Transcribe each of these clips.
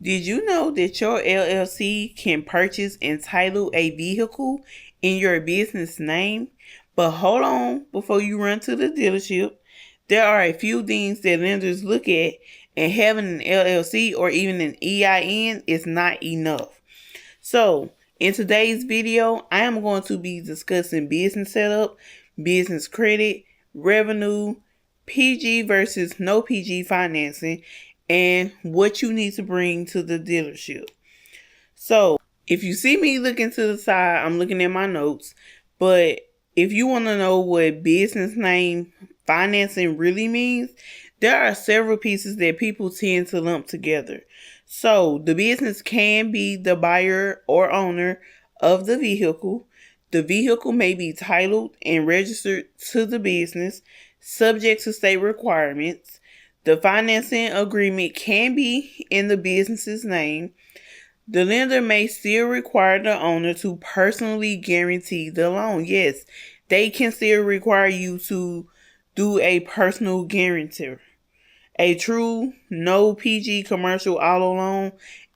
Did you know that your LLC can purchase and title a vehicle in your business name? But hold on, before you run to the dealership, there are a few things that lenders look at, and having an LLC or even an EIN is not enough. So, in today's video, I am going to be discussing business setup, business credit, revenue, PG versus no PG financing, and what you need to bring to the dealership. So, if you see me looking to the side, I'm looking at my notes. But if you want to know what business name financing really means, there are several pieces that people tend to lump together. So, the business can be the buyer or owner of the vehicle. The vehicle may be titled and registered to the business, subject to state requirements. The financing agreement can be in the business's name. The lender may still require the owner to personally guarantee the loan. Yes, they can still require you to do a personal guarantor. A true no PG commercial auto loan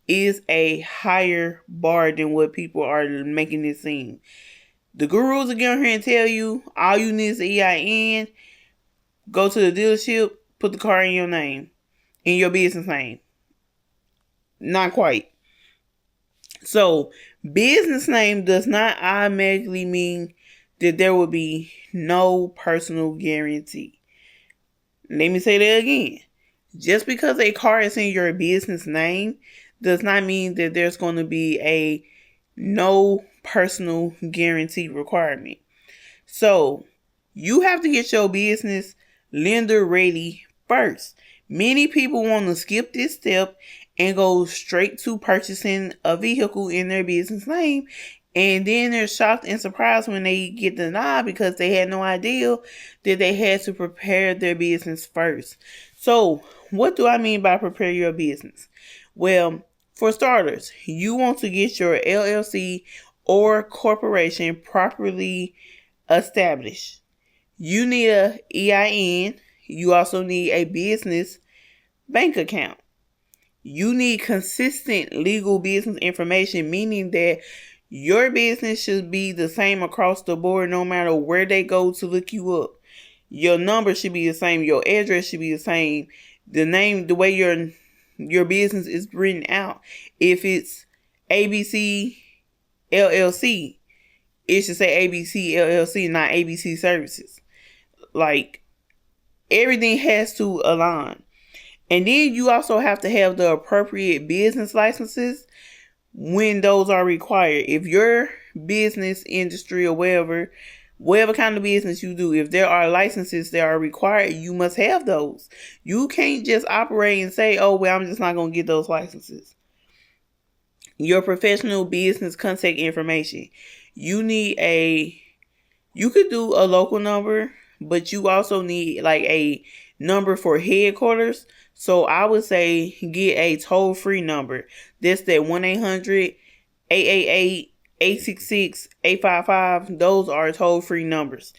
is a higher bar than what people are making it seem. The gurus will get on here and tell you all you need is an EIN. Go to the dealership, put the car in your name, in your business name. Not quite. So, business name does not automatically mean that there will be no personal guarantee. Let me say that again. Just because a car is in your business name does not mean that there's going to be a no personal guarantee requirement. So, you have to get your business lender ready first. Many people want to skip this step and go straight to purchasing a vehicle in their business name. And then they're shocked and surprised when they get denied because they had no idea that they had to prepare their business first. So, what do I mean by prepare your business? Well, for starters, you want to get your LLC or corporation properly established. You need an EIN. You also need a business bank account. You need consistent legal business information, meaning that your business should be the same across the board no matter where they go to look you up. Your number should be the same. Your address should be the same. The name, the way your business is written out. If it's ABC LLC, it should say ABC LLC, not ABC Services. Like, everything has to align. And then you also have to have the appropriate business licenses when those are required. If your business industry or whatever kind of business you do, if there are licenses that are required, you must have those. You can't just operate and say, oh, well, I'm just not going to get those licenses. Your professional business contact information. You could do a local number, but you also need like a number for headquarters. So I would say get a toll-free number. That's that 1-800-888-866-855. Those are toll-free numbers.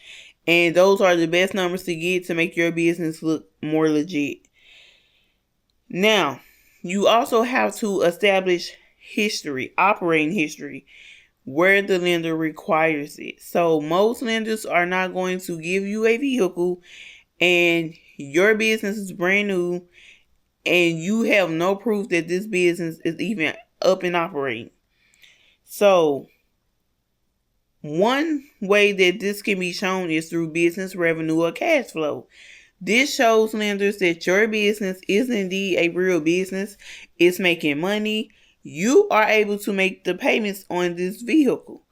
And those are the best numbers to get to make your business look more legit. Now, you also have to establish operating history, where the lender requires it. So most lenders are not going to give you a vehicle and your business is brand new and you have no proof that this business is even up and operating. So one way that this can be shown is through business revenue or cash flow. This shows lenders that your business is indeed a real business. It's making money. You are able to make the payments on this vehicle,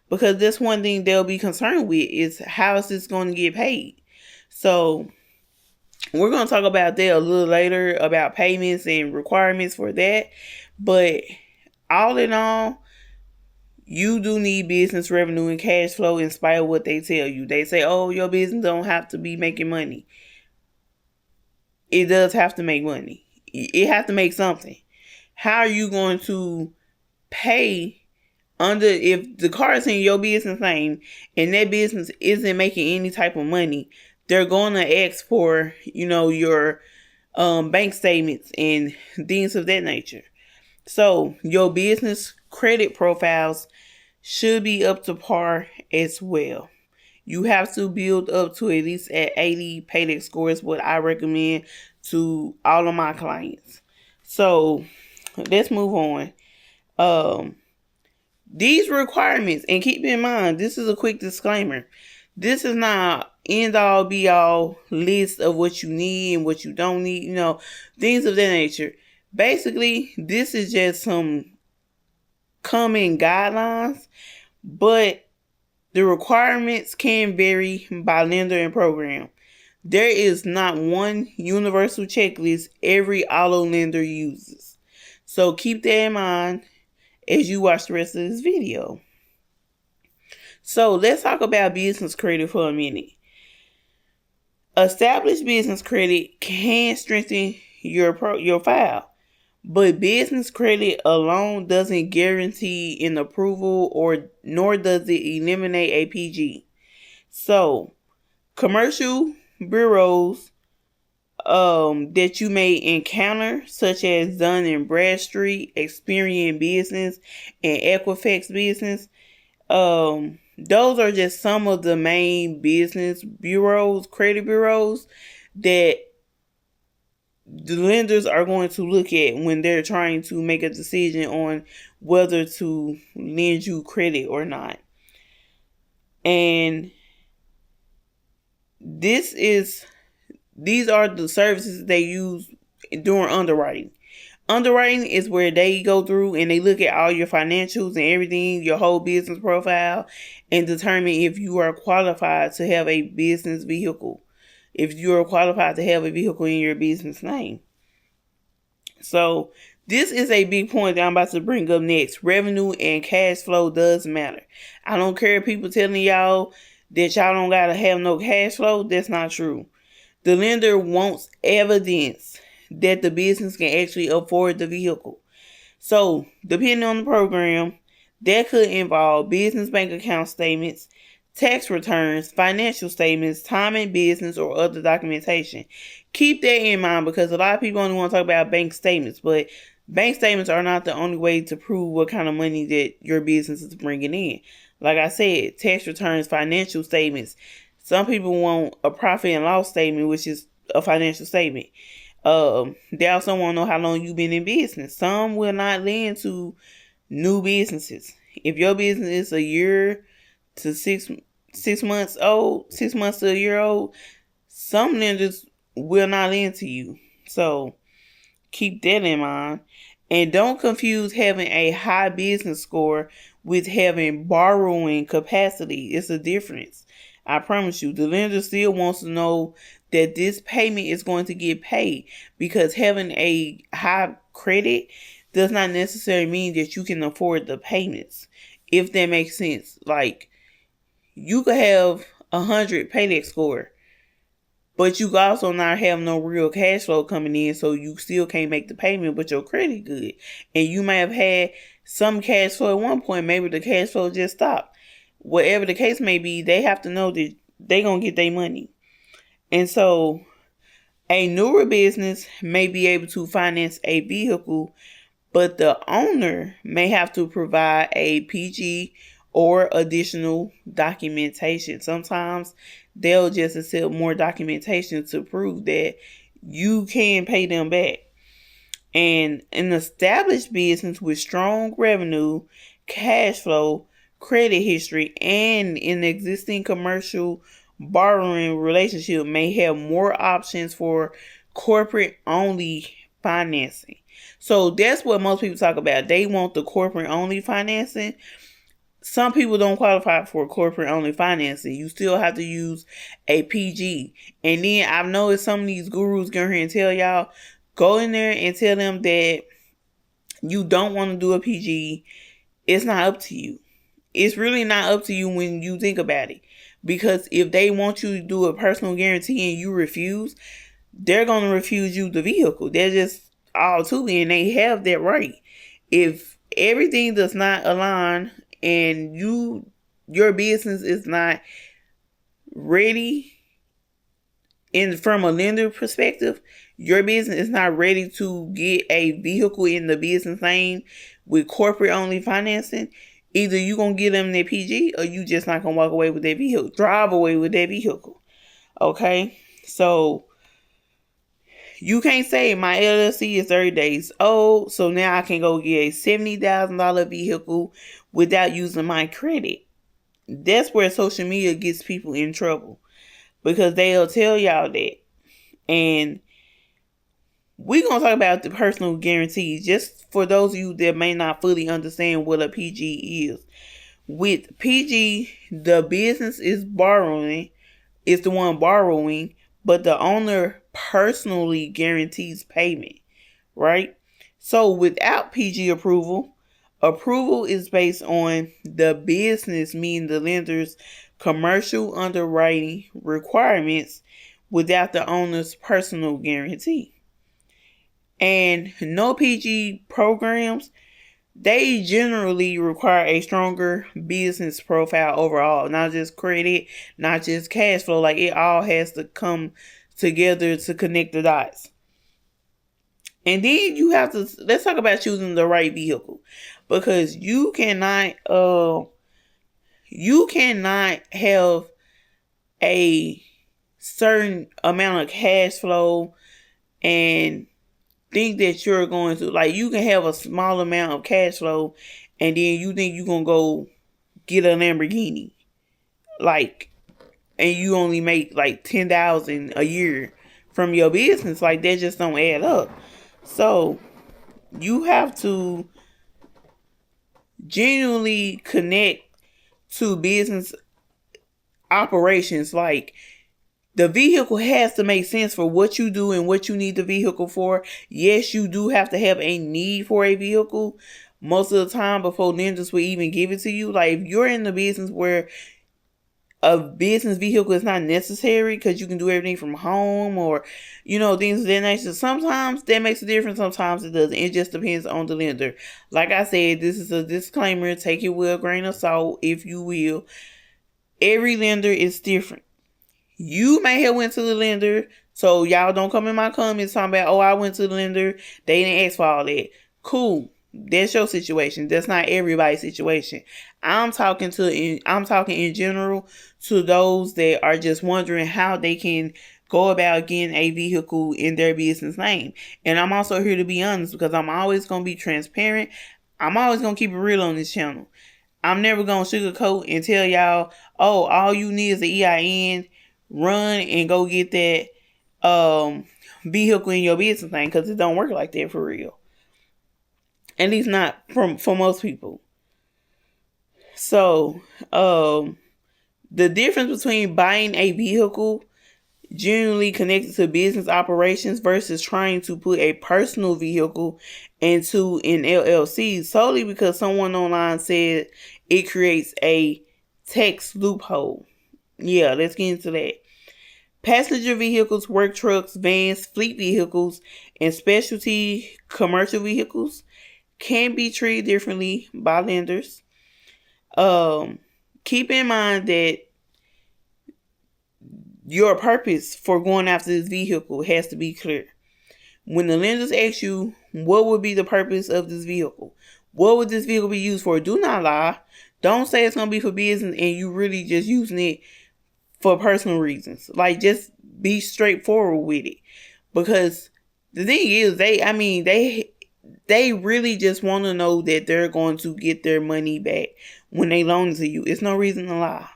because that's one thing they'll be concerned with is how is this going to get paid. So we're going to talk about that a little later about payments and requirements for that. But all in all, you do need business revenue and cash flow in spite of what they tell you. They say, oh, your business don't have to be making money. It does have to make money. It has to make something. How are you going to pay if the car is in your business name and that business isn't making any type of money? They're going to ask for, your bank statements and things of that nature. So your business credit profiles should be up to par as well. You have to build up to at least at 80 paydex scores, what I recommend to all of my clients. So let's move on. These requirements, and keep in mind, this is a quick disclaimer. This is not end all be all list of what you need and what you don't need, things of that nature. Basically, this is just some common guidelines, but the requirements can vary by lender and program. There is not one universal checklist every auto lender uses. So keep that in mind as you watch the rest of this video. So let's talk about business credit for a minute. Established business credit can strengthen your file, but business credit alone doesn't guarantee an approval nor does it eliminate a PG. So commercial bureaus that you may encounter, such as Dun & Bradstreet, Experian Business, and Equifax Business, those are just some of the main business bureaus, credit bureaus, that the lenders are going to look at when they're trying to make a decision on whether to lend you credit or not. And these are the services they use during underwriting. Underwriting is where they go through and they look at all your financials and everything, your whole business profile, and determine if you are qualified to have a business vehicle, if you are qualified to have a vehicle in your business name. So this is a big point that I'm about to bring up next. Revenue and cash flow does matter. I don't care if people telling y'all that y'all don't gotta have no cash flow. That's not true. The lender wants evidence that the business can actually afford the vehicle. So, depending on the program, that could involve business bank account statements, tax returns, financial statements, time in business, or other documentation. Keep that in mind because a lot of people only want to talk about bank statements, but bank statements are not the only way to prove what kind of money that your business is bringing in. Like I said, tax returns, financial statements. Some people want a profit and loss statement, which is a financial statement. They also want to know how long you've been in business. Some will not lend to new businesses. If your business is a year to 6 months old, 6 months to a year old, some lenders will not lend to you. So keep that in mind. And don't confuse having a high business score with having borrowing capacity. It's a difference. I promise you, the lender still wants to know that this payment is going to get paid, because having a high credit does not necessarily mean that you can afford the payments, if that makes sense. Like, you could have 100 paydex score, but you could also not have no real cash flow coming in, so you still can't make the payment, but your credit good. And you may have had some cash flow at one point, maybe the cash flow just stopped. Whatever the case may be, they have to know that they're going to get their money. And so a newer business may be able to finance a vehicle, but the owner may have to provide a PG or additional documentation. Sometimes they'll just accept more documentation to prove that you can pay them back. And an established business with strong revenue, cash flow, credit history, and an existing commercial borrowing relationship may have more options for corporate only financing. So that's what most people talk about. They want the corporate only financing. Some people don't qualify for corporate only financing. You still have to use a PG. And then I've noticed some of these gurus go here and tell y'all, go in there and tell them that you don't want to do a PG. It's not up to you. It's really not up to you when you think about it. Because if they want you to do a personal guarantee and you refuse, they're going to refuse you the vehicle. They're just all too, and they have that right. If everything does not align and your business is not ready from a lender perspective, your business is not ready to get a vehicle in the business name with corporate only financing, either you gonna get them their PG or you just not gonna walk away with that vehicle, drive away with that vehicle. Okay, so you can't say my LLC is 30 days old, so now I can go get a $70,000 vehicle without using my credit. That's where social media gets people in trouble, because they'll tell y'all that. And we're going to talk about the personal guarantees, just for those of you that may not fully understand what a PG is. With PG, the business is the one borrowing, but the owner personally guarantees payment, right? So without PG approval is based on the business, meaning the lender's commercial underwriting requirements, without the owner's personal guarantee. And no PG programs, they generally require a stronger business profile overall, not just credit, not just cash flow. Like, it all has to come together to connect the dots. And then let's talk about choosing the right vehicle, because you cannot have a certain amount of cash flow and think that you're going to, like, you can have a small amount of cash flow and then you think you're going to go get a Lamborghini, like, and you only make like $10,000 a year from your business. Like, that just don't add up. So you have to genuinely connect to business operations. Like, the vehicle has to make sense for what you do and what you need the vehicle for. Yes, you do have to have a need for a vehicle most of the time before lenders will even give it to you. Like, if you're in the business where a business vehicle is not necessary because you can do everything from home, or, things of that nature, sometimes that makes a difference, sometimes it doesn't. It just depends on the lender. Like I said, this is a disclaimer. Take it with a grain of salt, if you will. Every lender is different. You may have went to the lender, so y'all don't come in my comments talking about, I went to the lender, they didn't ask for all that. Cool. That's your situation. That's not everybody's situation. I'm talking in general to those that are just wondering how they can go about getting a vehicle in their business name. And I'm also here to be honest, because I'm always going to be transparent. I'm always going to keep it real on this channel. I'm never going to sugarcoat and tell y'all, all you need is an EIN. Run and go get that vehicle in your business name, because it don't work like that for real. At least not for most people. So the difference between buying a vehicle generally connected to business operations versus trying to put a personal vehicle into an LLC solely because someone online said it creates a tax loophole. Yeah, let's get into that. Passenger vehicles, work trucks, vans, fleet vehicles, and specialty commercial vehicles can be treated differently by lenders. Keep in mind that your purpose for going after this vehicle has to be clear. When the lenders ask you, what would be the purpose of this vehicle? What would this vehicle be used for? Do not lie. Don't say it's going to be for business and you really just using it for personal reasons. Like, just be straightforward with it. Because the thing is, they really just want to know that they're going to get their money back when they loan it to you. It's no reason to lie.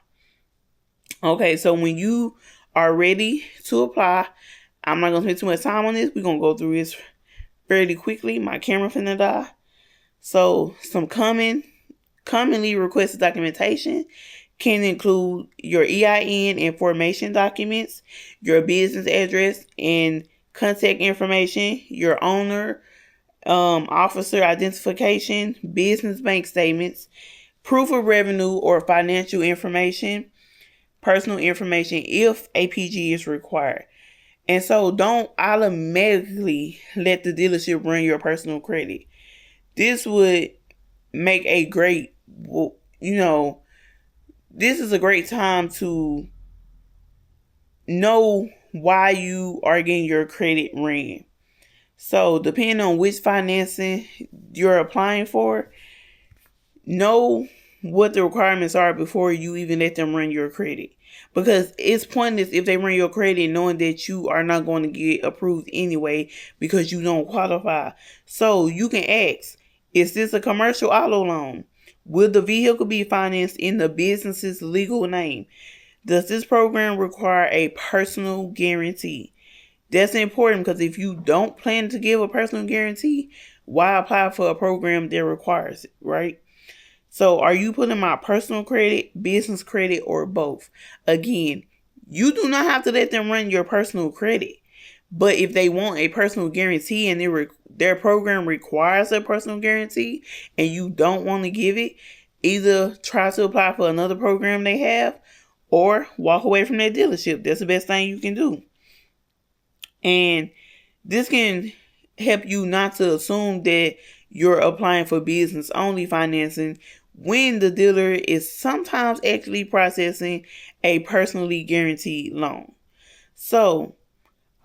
Okay, so when you are ready to apply, I'm not going to spend too much time on this. We're going to go through this fairly quickly. My camera finna die. So some commonly requested documentation can include your EIN and formation documents, your business address and contact information, your owner, officer identification, business bank statements, proof of revenue or financial information, personal information if APG is required. And so don't automatically let the dealership run your personal credit. This would make a great, this is a great time to know why you are getting your credit ran. So depending on which financing you're applying for, know what the requirements are before you even let them run your credit. Because it's pointless if they run your credit knowing that you are not going to get approved anyway because you don't qualify. So you can ask, is this a commercial auto loan? Will the vehicle be financed in the business's legal name? Does this program require a personal guarantee? That's important because if you don't plan to give a personal guarantee, why apply for a program that requires it, right? So are you putting my personal credit, business credit, or both? Again, you do not have to let them run your personal credit. But if they want a personal guarantee and their program requires a personal guarantee and you don't want to give it, either try to apply for another program they have or walk away from that dealership. That's the best thing you can do. And this can help you not to assume that you're applying for business only financing when the dealer is sometimes actually processing a personally guaranteed loan. So,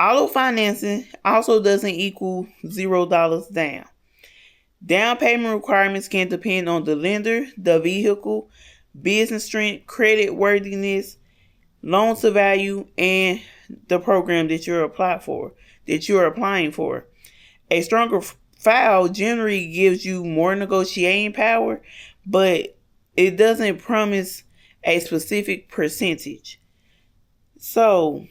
auto financing also doesn't equal $0 down. Down payment requirements can depend on the lender, the vehicle, business strength, credit worthiness, loan to value, and the program that you're applying for. A stronger file generally gives you more negotiating power, but it doesn't promise a specific percentage. So,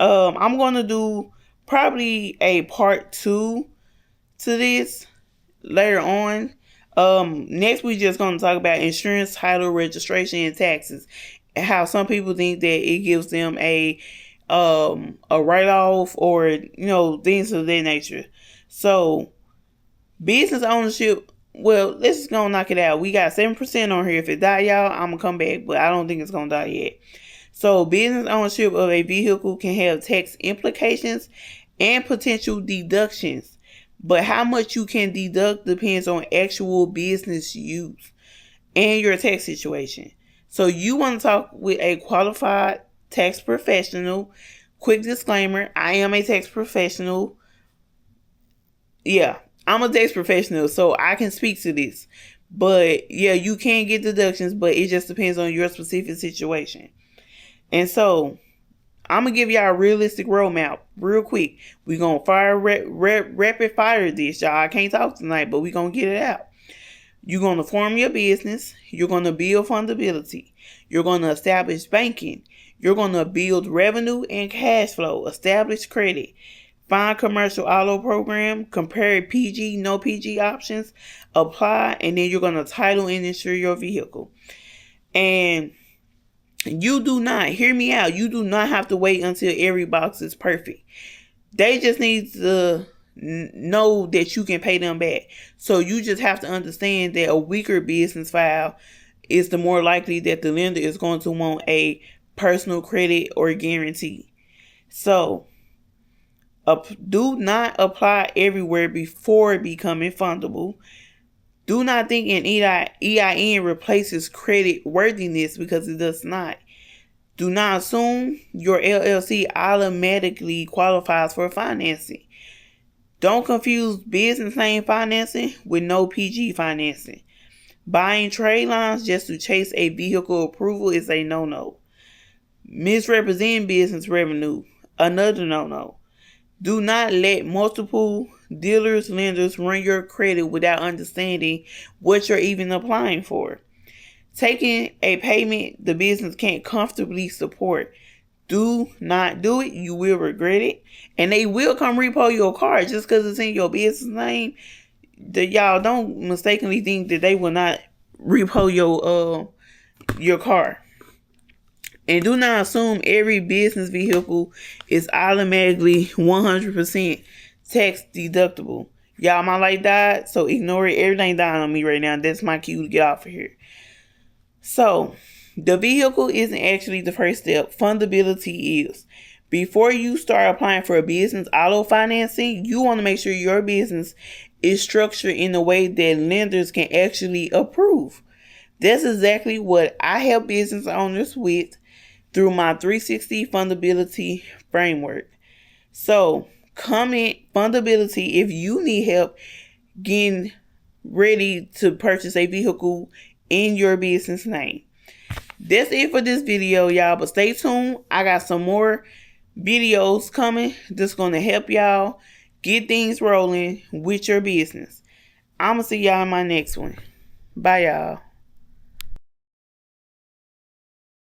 I'm going to do probably a part 2 to this later on. Next we're just going to talk about insurance, title, registration, and taxes. And how some people think that it gives them a write-off or, things of that nature. So, business ownership, well, let's just go knock it out. We got 7% on here. If it die, y'all, I'm going to come back, but I don't think it's going to die yet. So, business ownership of a vehicle can have tax implications and potential deductions. But how much you can deduct depends on actual business use and your tax situation. So you want to talk with a qualified tax professional. Quick disclaimer, I am a tax professional. Yeah, I'm a tax professional, so I can speak to this. But yeah, you can get deductions, but it just depends on your specific situation. And so I'm going to give y'all a realistic roadmap real quick. We're going to rapid fire this, y'all. I can't talk tonight, but we're going to get it out. You're going to form your business. You're going to build fundability. You're going to establish banking. You're going to build revenue and cash flow. Establish credit. Find commercial auto program. Compare PG, no PG options. Apply. And then you're going to title and insure your vehicle. And you do not, hear me out, you do not have to wait until every box is perfect. They just need to know that you can pay them back. So you just have to understand that a weaker business file is the more likely that the lender is going to want a personal credit or guarantee. So do not apply everywhere before becoming fundable. Do not think an EIN replaces credit worthiness, because it does not. Do not assume your LLC automatically qualifies for financing. Don't confuse business name financing with no PG financing. Buying trade lines just to chase a vehicle approval is a no-no. Misrepresenting business revenue, another no-no. Do not let multiple dealers, lenders run your credit without understanding what you're even applying for. Taking a payment the business can't comfortably support. Do not do it. You will regret it. And they will come repo your car just because it's in your business name. Y'all don't mistakenly think that they will not repo your car. And do not assume every business vehicle is automatically 100% tax deductible. Y'all, my light died, so ignore it. Everything dying on me right now. That's my cue to get off of here. So, the vehicle isn't actually the first step. Fundability is. Before you start applying for a business auto financing, you want to make sure your business is structured in a way that lenders can actually approve. That's exactly what I help business owners with through my 360 fundability framework. So comment fundability if you need help getting ready to purchase a vehicle in your business name. That's it for this video, y'all, but stay tuned. I got some more videos coming that's going to help y'all get things rolling with your business. I'm going to see y'all in my next one. Bye, y'all.